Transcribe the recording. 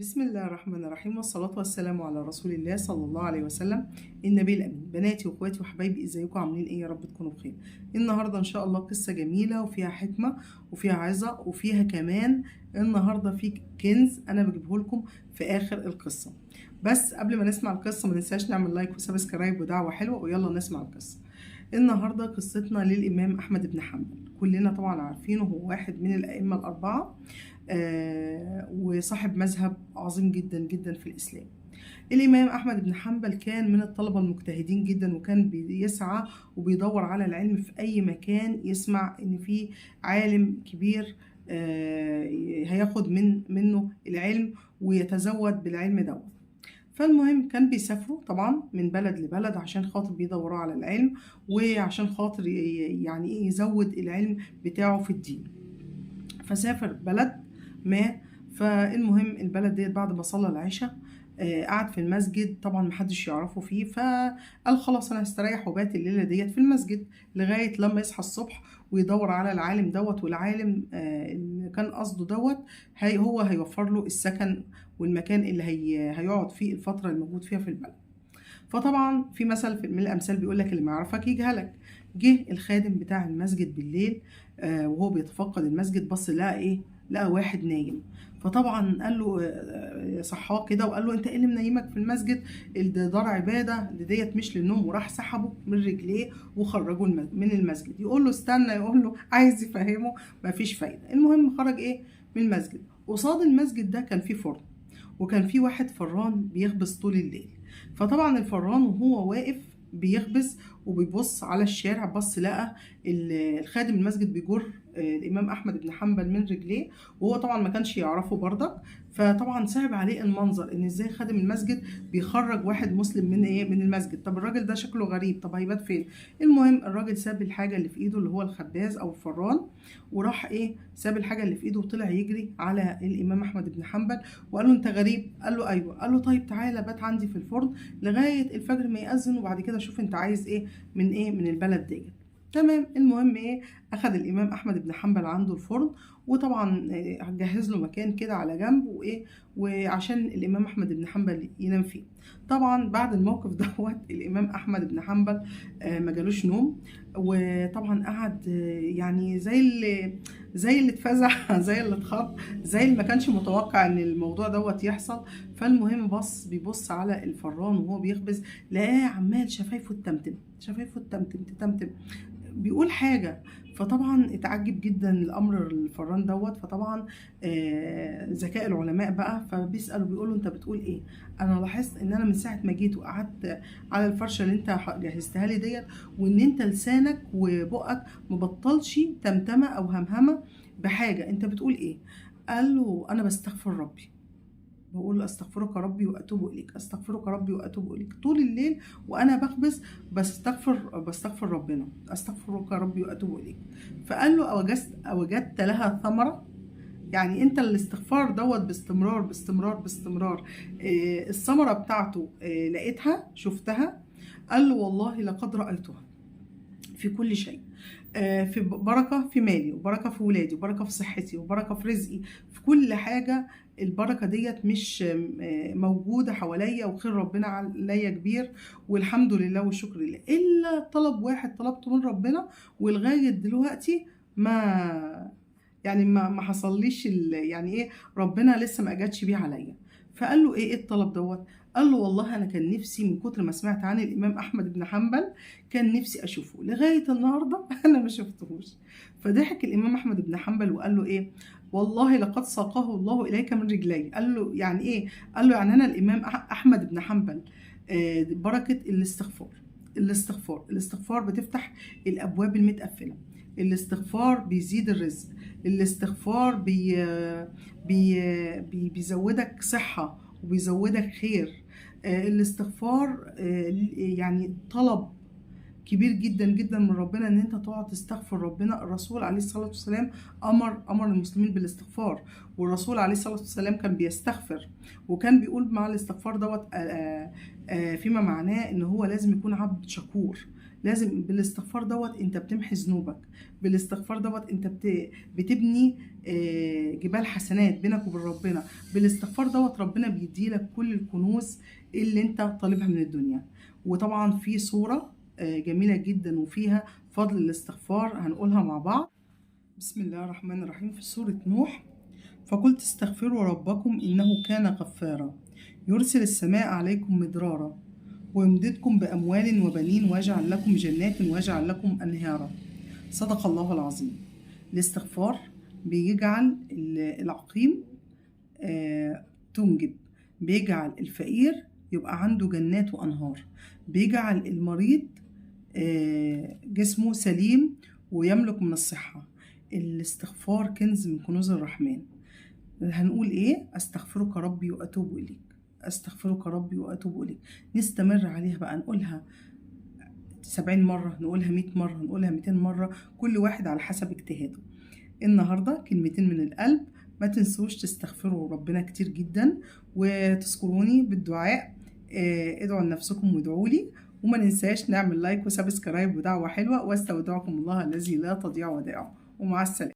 بسم الله الرحمن الرحيم، والصلاة والسلام على رسول الله صلى الله عليه وسلم، النبي الأمين. بناتي واخواتي وحبايبي، ازيكم عاملين ايه؟ يا رب تكونوا بخير. النهارده ان شاء الله قصة جميلة وفيها حكمة وفيها عظة وفيها كمان النهارده في كنز انا بجيبه لكم في اخر القصة. بس قبل ما نسمع القصة ما ننساش نعمل لايك وسبسكرايب ودعوة حلوة، ويلا نسمع القصة. النهارده قصتنا للإمام أحمد بن حنبل، كلنا طبعا عارفينه، هو واحد من الأئمة الأربعة وصاحب مذهب عظيم جدا جدا في الإسلام. الإمام أحمد بن حنبل كان من الطلبة المجتهدين جدا، وكان بيسعى وبيدور على العلم في أي مكان يسمع إن في عالم كبير هياخد منه العلم ويتزود بالعلم دوت. فالمهم كان بيسافروا طبعا من بلد لبلد عشان خاطر بيدوروا على العلم، وعشان خاطر يعني ايه يزود العلم بتاعه في الدين. فسافر بلد ما. فالمهم البلد ديت بعد ما صلى العشاء قعد في المسجد، طبعا محدش يعرفه فيه، فقال خلاص انا هستريح وبات الليله ديت في المسجد لغايه لما يصحى الصبح ويدور على العالم دوت. والعالم اللي كان قصده دوت هو هيوفر له السكن والمكان اللي هيقعد فيه الفتره اللي موجود فيها في البلد. فطبعا في مثل من الامثال بيقول لك اللي ما يعرفك يجهلك. جه الخادم بتاع المسجد بالليل وهو بيتفقد المسجد، بص لقى ايه؟ لقى واحد نايم. فطبعا قال له صحاه كده وقال له انت ايه اللي منيمك في المسجد؟ ده دار عباده، ديت مش للنوم. وراح سحبه من رجليه وخرجه من المسجد. يقول له استنى، يقول له عايز يفهمه، مفيش فايده. المهم خرج ايه من المسجد. قصاد المسجد ده كان فيه فرن، وكان فيه واحد فران بيخبز طول الليل. فطبعا الفران وهو واقف بيخبز وبيبص على الشارع، بص لقى الخادم المسجد بيجر الامام احمد بن حنبل من رجليه، وهو طبعا ما كانش يعرفه برضك. فطبعا صعب عليه المنظر، ان ازاي خادم المسجد بيخرج واحد مسلم من المسجد. طب الراجل ده شكله غريب، طب هيبات فين؟ المهم الراجل ساب الحاجه اللي في ايده اللي هو الخباز او الفران، وراح ساب الحاجه اللي في ايده وطلع يجري على الامام احمد بن حنبل وقال له انت غريب؟ قال له ايوه. قال له طيب تعالى بات عندي في الفرن لغايه الفجر ما يأذن، وبعد كده شوف انت عايز من البلد ديت. تمام. المهم اخذ الامام احمد بن حنبل عنده الفرن، وطبعا جهز له مكان كده على جنب وعشان الامام احمد بن حنبل ينام فيه. طبعا بعد الموقف دوت الامام احمد بن حنبل ما جالوش نوم، وطبعا قعد يعني زي اللي اتفزع زي اللي اتخض، زي اللي ما كانش متوقع ان الموضوع دوت يحصل. فالمهم بيبص على الفران وهو بيخبز، لقاه عمال شفايفه تتمتم بيقول حاجة. فطبعا اتعجب جدا الامر الفران دوت. فطبعا ذكاء العلماء بقى، فبيسأله بيقول له انت بتقول ايه؟ انا لاحظت ان انا من ساعة ما جيت وقعدت على الفرشة اللي انت جهزتها لي ديت، وان انت لسانك وبقك مبطلش تمتمة او همهمة بحاجة. انت بتقول ايه؟ قال له انا بستغفر ربي، بقول استغفرك ربي واتوب اليك، استغفرك ربي واتوب اليك طول الليل وانا بخبز بستغفر ربنا، استغفرك ربي واتوب اليك. فقال له اوجدت لها ثمره؟ يعني انت الاستغفار دوت باستمرار باستمرار باستمرار الثمره بتاعته لقيتها شفتها؟ قال له والله لقد رايتها في كل شيء، في بركة في مالي، وبركة في ولادي، وبركة في صحتي، وبركة في رزقي، في كل حاجة. البركة ديت مش موجودة حواليا، وخير ربنا عليا كبير، والحمد لله والشكر لله. إلا طلب واحد طلبته من ربنا، ولغاية دلوقتي ما حصليش يعني ربنا لسه ما أجدش بيه عليا. فقال له ايه الطلب دوت؟ قال له والله انا كان نفسي من كتر ما سمعت عن الامام احمد بن حنبل كان نفسي اشوفه، لغايه النهارده انا ما شفتهوش. فضحك الامام احمد بن حنبل وقال له والله لقد ساقه الله اليك من رجلي. قال له يعني ايه؟ قال له يعني انا الامام احمد بن حنبل بركه الاستغفار بتفتح الابواب المتقفله، الاستغفار بيزيد الرزق، الاستغفار بيزودك صحة وبيزودك خير. الاستغفار يعني طلب كبير جدا جدا من ربنا ان انت تقعد تستغفر ربنا. الرسول عليه الصلاة والسلام امر المسلمين بالاستغفار، والرسول عليه الصلاة والسلام كان بيستغفر، وكان بيقول مع الاستغفار دوت فيما معناه ان هو لازم يكون عبد شكور. لازم بالاستغفار دوت انت بتمحي ذنوبك، بالاستغفار دوت انت بتبني جبال حسنات بينك وبين ربنا، بالاستغفار دوت ربنا بيديلك كل الكنوز اللي انت طالبها من الدنيا. وطبعا في صورة جميلة جدا وفيها فضل الاستغفار هنقولها مع بعض. بسم الله الرحمن الرحيم. في سورة نوح: فقلت استغفروا ربكم إنه كان غفارا يرسل السماء عليكم مدرارا ويمددكم بأموال وبنين ويجعل لكم جنات ويجعل لكم أنهارا. صدق الله العظيم. الاستغفار بيجعل العقيم تنجب، بيجعل الفقير يبقى عنده جنات وأنهار، بيجعل المريض جسمه سليم ويملك من الصحة. الاستغفار كنز من كنوز الرحمن. هنقول ايه؟ استغفرك ربي واتوب اليك، استغفرك ربي واتوب اليك. نستمر عليها بقى، نقولها 70 مرة، نقولها 100 مرة، نقولها 200 مرة، كل واحد على حسب اجتهاده. النهاردة كلمتين من القلب. ما تنسوش تستغفروا ربنا كتير جدا وتذكروني بالدعاء. ادعوا لنفسكم وادعوا لي، وما ننساش نعمل لايك وسبسكرايب ودعوة حلوة. واستودعكم الله الذي لا تضيع ودائعه، ومع السلامة.